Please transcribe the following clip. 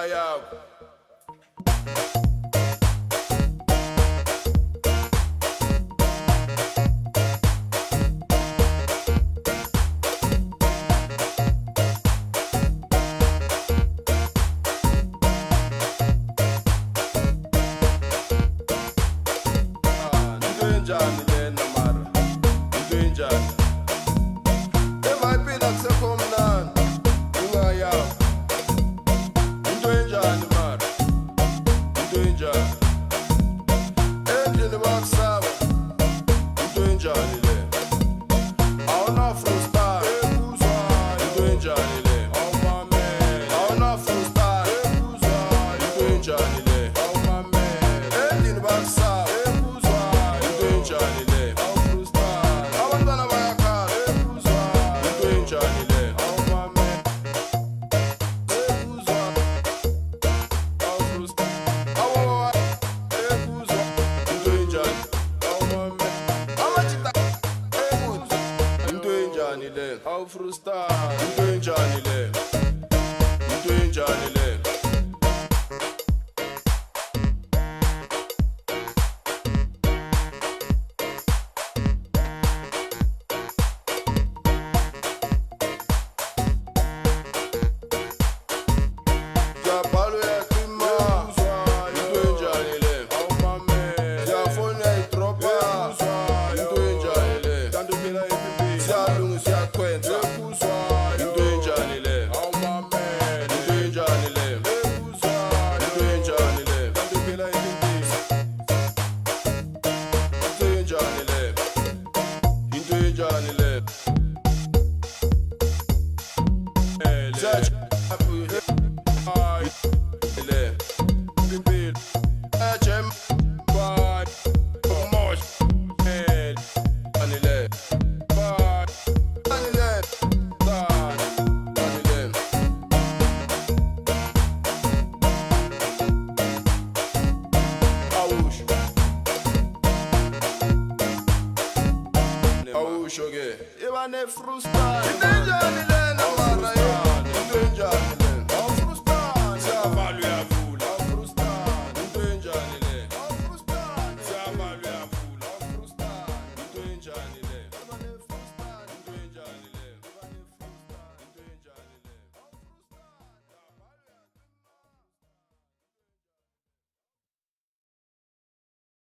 yakho. Into enjani lena mara? Into enjani? Emayiphila kusekho mnandi ingayakho. Into enjani mara? Into enjani? Endlini bakusaba. Into enjani le? Awuna-freestyle. Into enjani le? Awuna-freestyle. Into enjani le? Endlini bakusaba. Into enjani le? Abantwana bayakhala. Into enjani le? Into enjani? Amajita. Into enjani le? Awufrustane. Into enjani le? Into enjani le? Siyabhala uyacima. Into enjani le? Siyafona uyayidropa. Into enjani le? Siyalunga siyakwenza. Into enjani le? Into enjani le? Into enjani le? Into enjani le? Into enjani le? Awusho ke iba ne freestyle. Into enjani lena mara? Into enjani?